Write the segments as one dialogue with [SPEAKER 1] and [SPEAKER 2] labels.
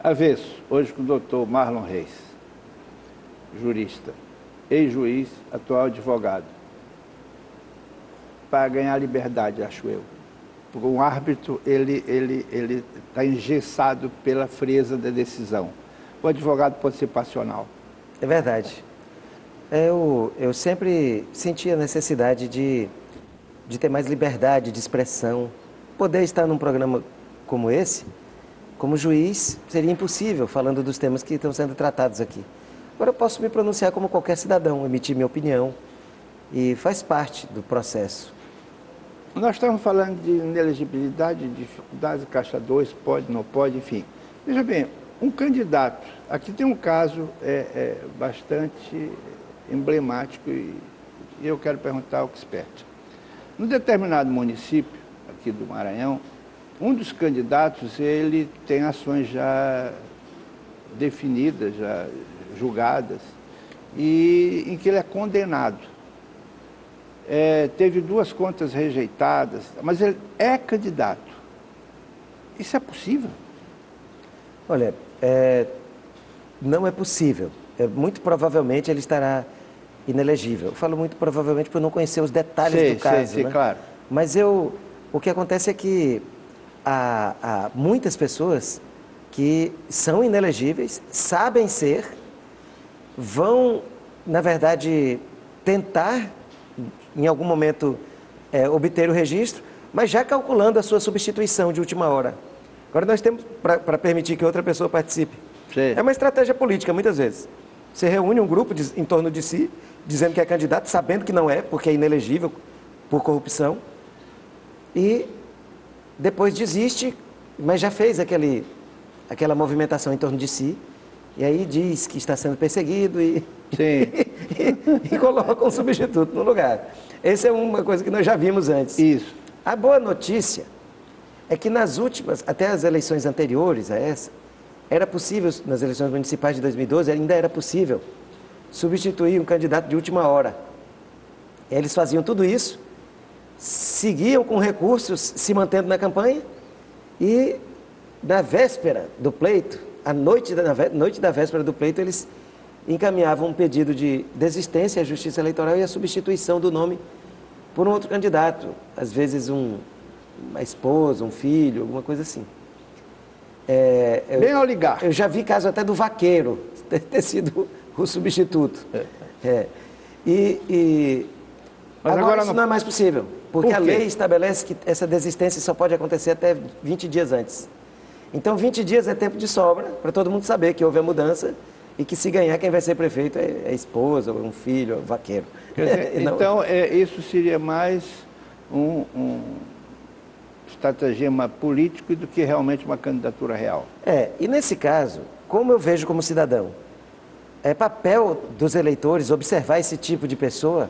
[SPEAKER 1] Avesso, hoje com o doutor Marlon Reis, jurista, ex-juiz, atual advogado, para ganhar liberdade, acho eu. Porque um árbitro, ele está engessado pela frieza da decisão. O advogado pode ser passional.
[SPEAKER 2] É verdade. Eu sempre senti a necessidade de ter mais liberdade de expressão. Poder estar num programa como esse, como juiz, seria impossível, falando dos temas que estão sendo tratados aqui. Agora eu posso me pronunciar como qualquer cidadão, emitir minha opinião, e faz parte do processo.
[SPEAKER 1] Nós estamos falando de inelegibilidade, de dificuldades, caixa 2, pode, não pode, enfim. Veja bem, um candidato, aqui tem um caso bastante emblemático e eu quero perguntar ao expert. Num determinado município, aqui do Maranhão, um dos candidatos, ele tem ações já definidas, já julgadas, e em que ele é condenado. Teve 2 contas rejeitadas, mas ele é candidato. Isso é possível?
[SPEAKER 2] Olha, não é possível. Muito provavelmente ele estará inelegível. Eu falo muito provavelmente por não conhecer os detalhes do caso.
[SPEAKER 1] Sim,
[SPEAKER 2] né?
[SPEAKER 1] Claro.
[SPEAKER 2] Mas o que acontece é que há muitas pessoas que são inelegíveis, sabem ser, vão, na verdade, tentar, em algum momento, obter o registro, mas já calculando a sua substituição de última hora. Agora nós temos para permitir que outra pessoa participe.
[SPEAKER 1] Sim.
[SPEAKER 2] É uma estratégia política, muitas vezes. Você reúne um grupo em torno de si, dizendo que é candidato, sabendo que não é, porque é inelegível por corrupção, e depois desiste, mas já fez aquela movimentação em torno de si, e aí diz que está sendo perseguido e coloca um substituto no lugar. Essa é uma coisa que nós já vimos antes.
[SPEAKER 1] Isso.
[SPEAKER 2] A boa notícia é que nas últimas, até as eleições anteriores a essa, era possível, nas eleições municipais de 2012, ainda era possível substituir um candidato de última hora. Eles faziam tudo isso, seguiam com recursos, se mantendo na campanha, e na véspera do pleito, à noite da véspera do pleito, eles encaminhavam um pedido de desistência à Justiça Eleitoral e a substituição do nome por um outro candidato, às vezes uma esposa, um filho, alguma coisa assim.
[SPEAKER 1] Bem oligarca.
[SPEAKER 2] Eu já vi caso até do vaqueiro ter sido o substituto. Mas agora isso não é mais possível, porque a lei estabelece que essa desistência só pode acontecer até 20 dias antes. Então 20 dias é tempo de sobra para todo mundo saber que houve a mudança e que se ganhar quem vai ser prefeito é a esposa, ou um filho, ou um vaqueiro.
[SPEAKER 1] Quer dizer, então isso seria mais um estratagema político do que realmente uma candidatura real.
[SPEAKER 2] E nesse caso, como eu vejo como cidadão, é papel dos eleitores observar esse tipo de pessoa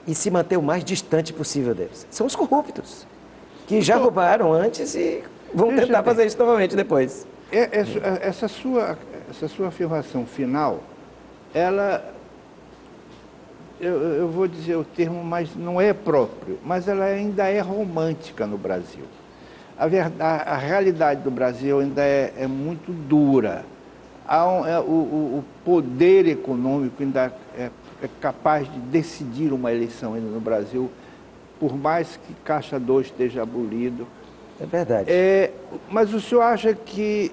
[SPEAKER 2] e se manter o mais distante possível deles. São os corruptos, que já roubaram antes e vão tentar fazer isso novamente depois.
[SPEAKER 1] Essa sua afirmação final, eu vou dizer o termo, mas não é próprio, mas ela ainda é romântica no Brasil. A realidade do Brasil ainda é muito dura. O poder econômico ainda é capaz de decidir uma eleição ainda no Brasil, por mais que Caixa 2 esteja abolido.
[SPEAKER 2] É verdade.
[SPEAKER 1] Mas o senhor acha que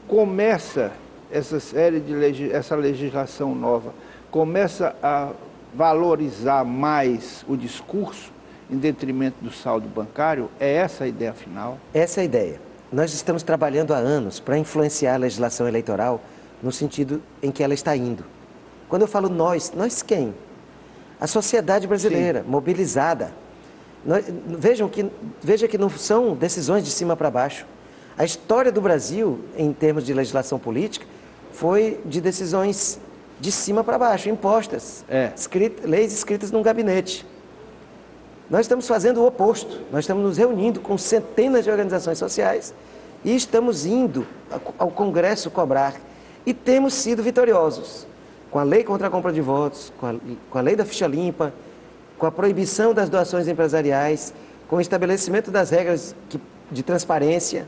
[SPEAKER 1] começa essa legislação nova, começa a valorizar mais o discurso em detrimento do saldo bancário? É essa a ideia final?
[SPEAKER 2] Essa é a ideia. Nós estamos trabalhando há anos para influenciar a legislação eleitoral no sentido em que ela está indo. Quando eu falo nós quem? A sociedade brasileira, mobilizada. Veja que não são decisões de cima para baixo. A história do Brasil, em termos de legislação política, foi de decisões de cima para baixo, impostas, leis escritas num gabinete. Nós estamos fazendo o oposto. Nós estamos nos reunindo com centenas de organizações sociais e estamos indo ao Congresso cobrar. E temos sido vitoriosos. com a lei contra a compra de votos, com a lei da ficha limpa, com a proibição das doações empresariais, com o estabelecimento das regras de transparência.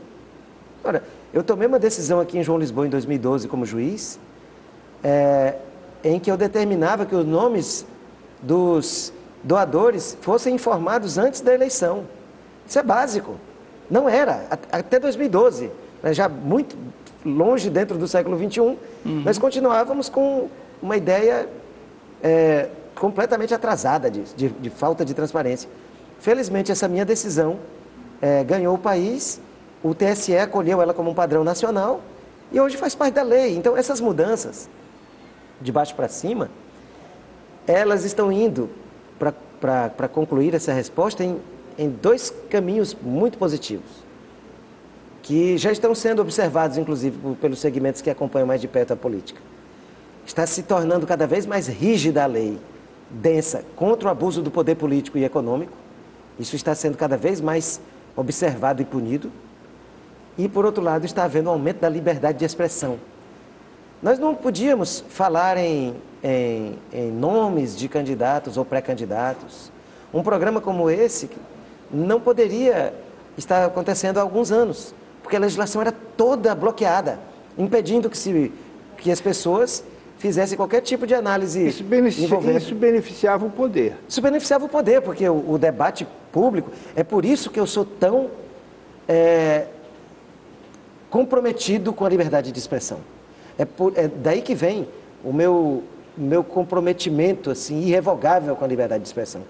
[SPEAKER 2] Ora, eu tomei uma decisão aqui em João Lisboa em 2012 como juiz, em que eu determinava que os nomes dos doadores fossem informados antes da eleição. Isso é básico. Não era, até 2012, já muito longe dentro do século XXI, nós continuávamos com uma ideia completamente atrasada de falta de transparência. Felizmente, essa minha decisão ganhou o país, o TSE acolheu ela como um padrão nacional e hoje faz parte da lei. Então, essas mudanças, de baixo para cima, elas estão indo, para concluir essa resposta, em dois caminhos muito positivos, que já estão sendo observados, inclusive, pelos segmentos que acompanham mais de perto a política. Está se tornando cada vez mais rígida a lei, densa, contra o abuso do poder político e econômico. Isso está sendo cada vez mais observado e punido. E, por outro lado, está havendo um aumento da liberdade de expressão. Nós não podíamos falar em nomes de candidatos ou pré-candidatos. Um programa como esse não poderia estar acontecendo há alguns anos, porque a legislação era toda bloqueada, impedindo que as pessoas fizessem qualquer tipo de análise envolvendo...
[SPEAKER 1] Isso beneficiava o poder.
[SPEAKER 2] Isso beneficiava o poder, porque o debate público... É por isso que eu sou tão comprometido com a liberdade de expressão. É daí que vem o meu comprometimento assim, irrevogável com a liberdade de expressão.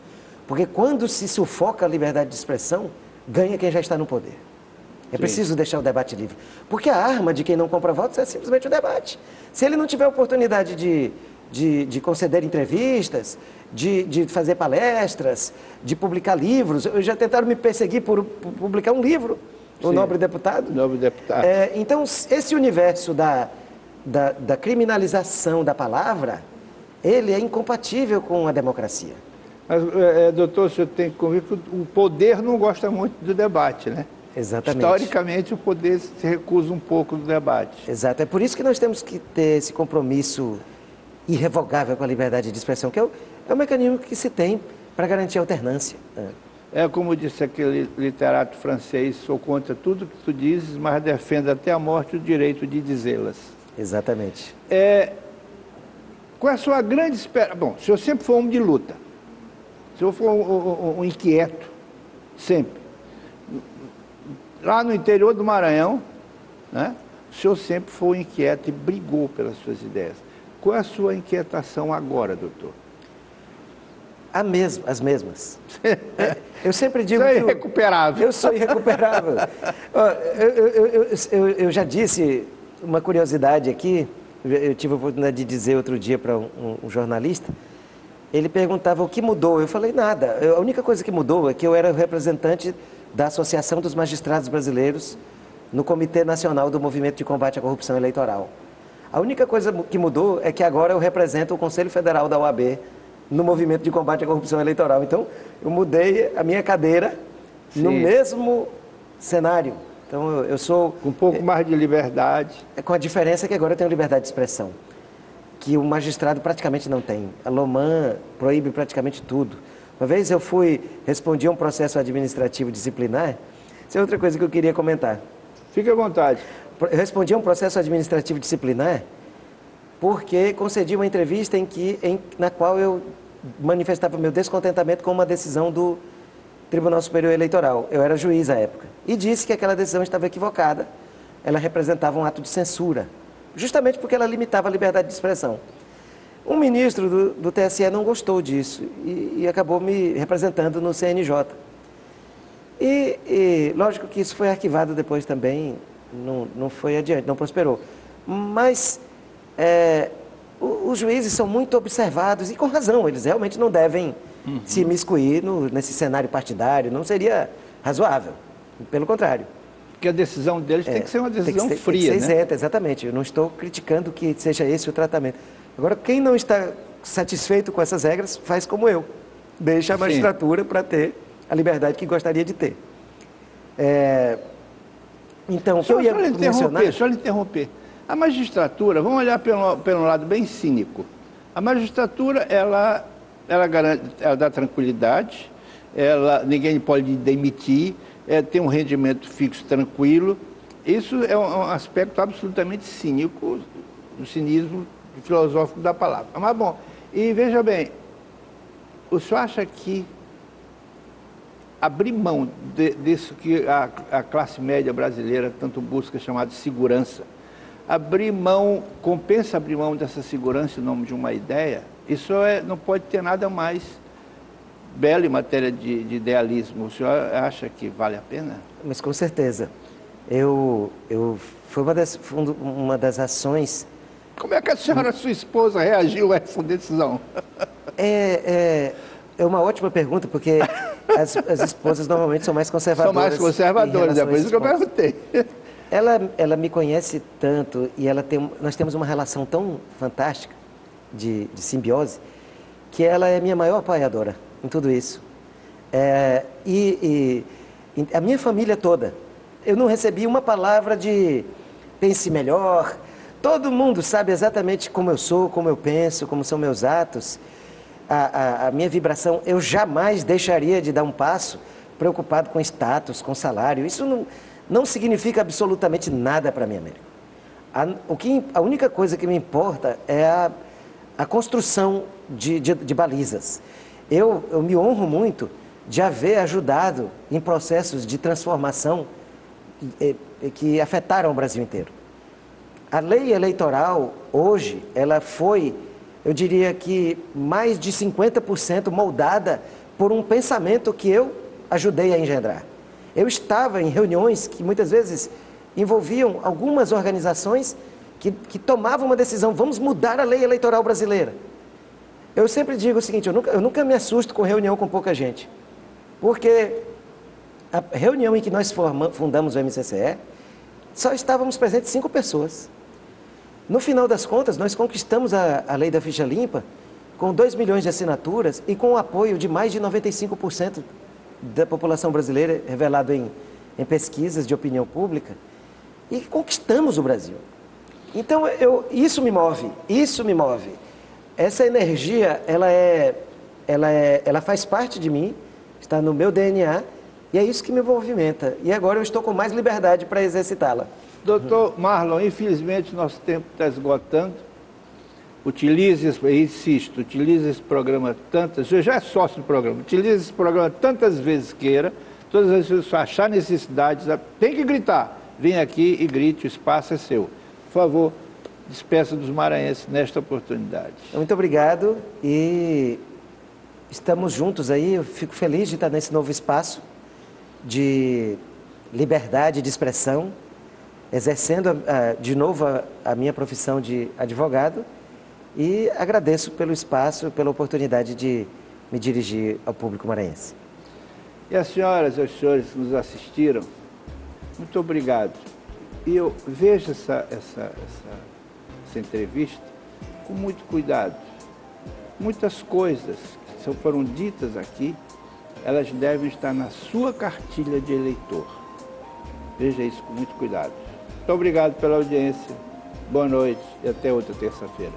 [SPEAKER 2] Porque quando se sufoca a liberdade de expressão, ganha quem já está no poder. É preciso deixar o debate livre. Porque a arma de quem não compra votos é simplesmente o debate. Se ele não tiver oportunidade de conceder entrevistas, de fazer palestras, de publicar livros, já tentaram me perseguir por publicar um livro, O Nobre Deputado.
[SPEAKER 1] Nobre Deputado.
[SPEAKER 2] Então, esse universo da criminalização da palavra, ele é incompatível com a democracia.
[SPEAKER 1] Mas, doutor, o senhor tem que convir que o poder não gosta muito do debate, né?
[SPEAKER 2] Exatamente.
[SPEAKER 1] Historicamente, o poder se recusa um pouco do debate.
[SPEAKER 2] Exato. É por isso que nós temos que ter esse compromisso irrevogável com a liberdade de expressão, que é o mecanismo que se tem para garantir a alternância.
[SPEAKER 1] É como disse aquele literato francês: sou contra tudo que tu dizes, mas defendo até a morte o direito de dizê-las.
[SPEAKER 2] Exatamente.
[SPEAKER 1] Qual é a sua grande esperança? Bom, o senhor sempre foi um homem de luta. O senhor foi um inquieto, sempre. Lá no interior do Maranhão, né, o senhor sempre foi inquieto e brigou pelas suas ideias. Qual é a sua inquietação agora, doutor?
[SPEAKER 2] As mesmas. Eu sempre digo
[SPEAKER 1] que... Você é irrecuperável.
[SPEAKER 2] Eu sou irrecuperável. Eu já disse uma curiosidade aqui, eu tive a oportunidade de dizer outro dia para um jornalista. Ele perguntava o que mudou. Eu falei, nada. A única coisa que mudou é que eu era o representante da Associação dos Magistrados Brasileiros no Comitê Nacional do Movimento de Combate à Corrupção Eleitoral. A única coisa que mudou é que agora eu represento o Conselho Federal da OAB no Movimento de Combate à Corrupção Eleitoral. Então, eu mudei a minha cadeira no mesmo cenário. Então, eu sou...
[SPEAKER 1] Com um pouco mais de liberdade.
[SPEAKER 2] Com a diferença que agora eu tenho liberdade de expressão, que o magistrado praticamente não tem. A Loman proíbe praticamente tudo. Uma vez eu respondi a um processo administrativo disciplinar. Isso é outra coisa que eu queria comentar.
[SPEAKER 1] Fique à vontade.
[SPEAKER 2] Eu respondi a um processo administrativo disciplinar porque concedi uma entrevista na qual eu manifestava meu descontentamento com uma decisão do Tribunal Superior Eleitoral. Eu era juiz à época. E disse que aquela decisão estava equivocada. Ela representava um ato de censura, justamente porque ela limitava a liberdade de expressão. Um ministro do TSE não gostou disso e acabou me representando no CNJ. E lógico que isso foi arquivado depois também, não foi adiante, não prosperou. Mas os juízes são muito observados e com razão, eles realmente não devem se imiscuir nesse cenário partidário, não seria razoável, pelo contrário.
[SPEAKER 1] Porque a decisão deles tem que ser uma decisão fria,
[SPEAKER 2] tem que ser isenta, exatamente. Eu não estou criticando que seja esse o tratamento. Agora, quem não está satisfeito com essas regras, faz como eu. Deixa a magistratura para ter a liberdade que gostaria de ter. Então, o que eu ia mencionar...
[SPEAKER 1] Deixa eu lhe interromper. A magistratura, vamos olhar pelo lado bem cínico. A magistratura, ela garante, ela dá tranquilidade, ninguém pode demitir, tem um rendimento fixo tranquilo. Isso é um aspecto absolutamente cínico, do cinismo filosófico da palavra. Mas, bom, e veja bem, o senhor acha que abrir mão disso que a classe média brasileira tanto busca, chamado segurança, compensa abrir mão dessa segurança em nome de uma ideia? Isso não pode ter nada mais belo em matéria de idealismo. O senhor acha que vale a pena?
[SPEAKER 2] Mas com certeza. Foi uma das ações...
[SPEAKER 1] Como é que a senhora, sua esposa, reagiu a essa decisão?
[SPEAKER 2] É uma ótima pergunta, porque as esposas normalmente são mais conservadoras.
[SPEAKER 1] São mais conservadoras, é por isso que eu perguntei.
[SPEAKER 2] Ela me conhece tanto e nós temos uma relação tão fantástica de simbiose, que ela é minha maior apoiadora em tudo isso. E a minha família toda, eu não recebi uma palavra de pense melhor. Todo mundo sabe exatamente como eu sou, como eu penso, como são meus atos. A minha vibração, eu jamais deixaria de dar um passo preocupado com status, com salário. Isso não significa absolutamente nada para mim, Américo. A única coisa que me importa é a construção de balizas. Eu me honro muito de haver ajudado em processos de transformação que afetaram o Brasil inteiro. A lei eleitoral, hoje, ela foi, eu diria que mais de 50% moldada por um pensamento que eu ajudei a engendrar. Eu estava em reuniões que muitas vezes envolviam algumas organizações que tomavam uma decisão, vamos mudar a lei eleitoral brasileira. Eu sempre digo o seguinte, eu nunca me assusto com reunião com pouca gente, porque a reunião em que nós fundamos o MCCE, só estávamos presentes 5 pessoas. No final das contas, nós conquistamos a lei da ficha limpa com 2 milhões de assinaturas e com o apoio de mais de 95% da população brasileira, revelado em pesquisas de opinião pública, e conquistamos o Brasil. Então, isso me move. Essa energia, ela faz parte de mim, está no meu DNA, e é isso que me movimenta. E agora eu estou com mais liberdade para exercitá-la.
[SPEAKER 1] Doutor Marlon, infelizmente nosso tempo está esgotando. Utilize esse programa você já é sócio do programa, utilize esse programa tantas vezes queira, todas as vezes que achar necessidade, tem que gritar, vem aqui e grite, o espaço é seu. Por favor, despeça dos maranhenses nesta oportunidade.
[SPEAKER 2] Muito obrigado e estamos juntos aí, eu fico feliz de estar nesse novo espaço de liberdade de expressão, exercendo de novo a minha profissão de advogado e agradeço pelo espaço, pela oportunidade de me dirigir ao público maranhense.
[SPEAKER 1] E as senhoras e os senhores que nos assistiram, muito obrigado. E eu vejo essa entrevista com muito cuidado. Muitas coisas que foram ditas aqui, elas devem estar na sua cartilha de eleitor. Veja isso com muito cuidado. Muito obrigado pela audiência. Boa noite e até outra terça-feira.